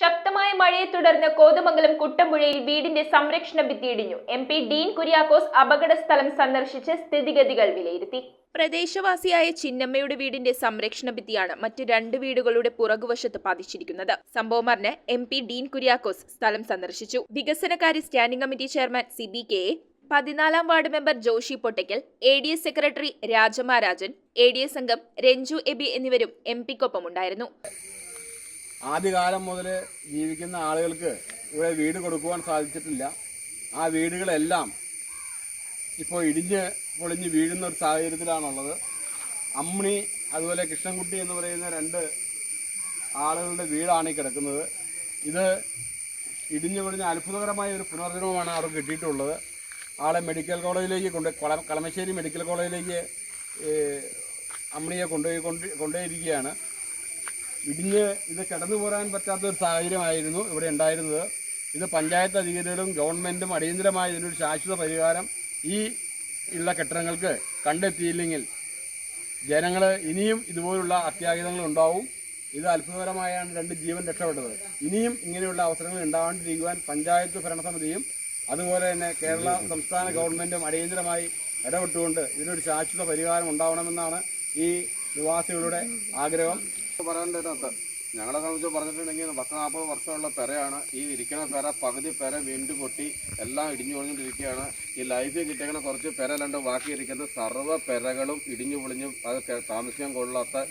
ശക്തമായ മഴയെ തുടർന്ന് കോതമംഗലം കുട്ടമ്പുഴയിൽ വീടിന്റെ സംരക്ഷണ ഭിത്തി ഇടിഞ്ഞു. MP ഡീൻ കുര്യാക്കോസ് അപകട സ്ഥലം സന്ദർശിച്ച് സ്ഥിതിഗതികൾ വിലയിരുത്തി. പ്രദേശവാസിയായ ചിന്നമ്മയുടെ വീടിന്റെ സംരക്ഷണ ഭിത്തിയാണ് മറ്റ് രണ്ട് വീടുകളുടെ പുറകുവശത്ത് പതിച്ചിരിക്കുന്നത്. സംഭവം അറിഞ്ഞ് MP ഡീൻ കുര്യാക്കോസ് സ്ഥലം സന്ദർശിച്ചു. വികസനകാര്യ സ്റ്റാൻഡിംഗ് കമ്മിറ്റി ചെയർമാൻ CBK, 14-ാം ward member Joshi Pottakkal, ADS secretary Rajamarajan, ADS അംഗം രഞ്ജു എബി എന്നിവരും MP-ക്കൊപ്പം ഉണ്ടായിരുന്നു. ആദ്യകാലം മുതൽ ജീവിക്കുന്ന ആളുകൾക്ക് ഇവിടെ വീട് കൊടുക്കുവാൻ സാധിച്ചിട്ടില്ല. ആ വീടുകളെല്ലാം ഇപ്പോൾ ഇടിഞ്ഞ് പൊളിഞ്ഞ് വീഴുന്ന ഒരു സാഹചര്യത്തിലാണുള്ളത്. അമ്മിണി അതുപോലെ കൃഷ്ണൻകുട്ടി എന്ന് പറയുന്ന രണ്ട് ആളുകളുടെ വീടാണ് ഈ കിടക്കുന്നത്. ഇത് ഇടിഞ്ഞു പൊളിഞ്ഞ് അത്ഭുതകരമായ ഒരു പുനർജന്മമാണ് അവർക്ക് കിട്ടിയിട്ടുള്ളത്. ആളെ മെഡിക്കൽ കോളേജിലേക്ക് കളമശ്ശേരി മെഡിക്കൽ കോളേജിലേക്ക് അമ്മിണിയെ കൊണ്ടുപോയിരിക്കുകയാണ്. ഇടിഞ്ഞ് ഇത് കടന്നു പോരാൻ പറ്റാത്തൊരു സാഹചര്യമായിരുന്നു ഇവിടെ ഉണ്ടായിരുന്നത്. ഇത് പഞ്ചായത്ത് അധികാരികളും ഗവൺമെൻറ്റും അടിയന്തരമായി ഇതിനൊരു ശാശ്വത പരിഹാരം ഈ ഉള്ള കെട്ടിടങ്ങൾക്ക് കണ്ടെത്തിയില്ലെങ്കിൽ ജനങ്ങൾ ഇനിയും ഇതുപോലുള്ള അത്യാഹിതങ്ങൾ ഉണ്ടാവും. ഇത് അത്ഭുതകരമായാണ് രണ്ട് ജീവൻ രക്ഷപ്പെട്ടത്. ഇനിയും ഇങ്ങനെയുള്ള അവസരങ്ങൾ ഉണ്ടാവാണ്ടിരിക്കുവാൻ പഞ്ചായത്ത് ഭരണസമിതിയും അതുപോലെ തന്നെ കേരള സംസ്ഥാന ഗവൺമെൻറ്റും അടിയന്തരമായി ഇടപെട്ടുകൊണ്ട് ഇതിനൊരു ശാശ്വത പരിഹാരം ഉണ്ടാവണമെന്നാണ് ഈ നിവാസികളുടെ ആഗ്രഹം. പറയേണ്ടതിനകത്ത് ഞങ്ങളെ സംബന്ധിച്ച് പറഞ്ഞിട്ടുണ്ടെങ്കിൽ 10-40 വർഷമുള്ള പെരയാണ്. ഈ ഇരിക്കുന്ന പെര പകുതി പെര വീണ്ടും പൊട്ടി എല്ലാം ഇടിഞ്ഞു പൊളിഞ്ഞുകൊണ്ടിരിക്കുകയാണ്. ഈ ലൈഫിൽ കിട്ടിയ കുറച്ച് പെര അല്ലാണ്ട് ബാക്കി ഇരിക്കുന്ന സർവ്വ പെരകളും ഇടിഞ്ഞു പൊളിഞ്ഞും അത് താമസിക്കാൻ കൊള്ളാത്ത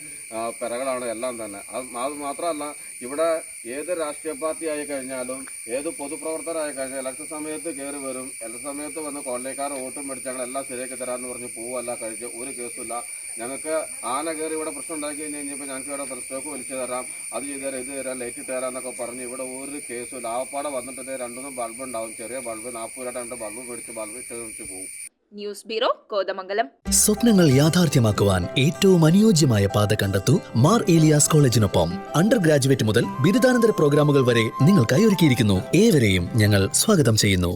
പെരകളാണ് എല്ലാം തന്നെ. അത് മാത്രമല്ല, ഇവിടെ ഏത് രാഷ്ട്രീയ പാർട്ടി ആയി കഴിഞ്ഞാലും ഏത് പൊതുപ്രവർത്തകരായി കഴിഞ്ഞാൽ ഇലക്ഷൻ സമയത്ത് കയറി വരും. ഇലക്ഷൻ സമയത്ത് വന്ന് കോൺഗ്രസ്സുകാർ വോട്ടും മേടിച്ച് ഞങ്ങളെല്ലാം ശരിയാക്കി തരാമെന്ന് പറഞ്ഞ് പോവല്ല കഴിച്ച് ഒരു കേസുമില്ല. ഞങ്ങൾക്ക് ആന കയറി ഇവിടെ പ്രശ്നം ഉണ്ടാക്കി കഴിഞ്ഞപ്പോൾ ഞങ്ങൾക്ക് ഇവിടെ സ്റ്റോക്ക് വലിച്ചു തരാം, അത് ചെയ്തു തരാം, ഇത് തരാം, ലൈറ്റ് ഇട്ട് തരാം എന്നൊക്കെ പറഞ്ഞ് ഇവിടെ ഒരു കേസും ലാഭപ്പാടെ വന്നിട്ട് 2-3 ബൾബ് ഉണ്ടാവും. ചെറിയ ബൾബ് 40 രൂപ 2 ബൾബ് മേടിച്ച് ബൾബ് ഇട്ട് പോകും. News bureau, Kothamangalam. സ്വപ്നങ്ങൾ യാഥാർത്ഥ്യമാക്കുവാൻ ഏറ്റവും അനുയോജ്യമായ പാത കണ്ടെത്തൂ മാർ ഏലിയാസ് കോളേജിനൊപ്പം. അണ്ടർ ഗ്രാജുവേറ്റ് മുതൽ ബിരുദാനന്തര പ്രോഗ്രാമുകൾ വരെ നിങ്ങൾക്കായി ഒരുക്കിയിരിക്കുന്നു. ഏവരെയും ഞങ്ങൾ സ്വാഗതം ചെയ്യുന്നു.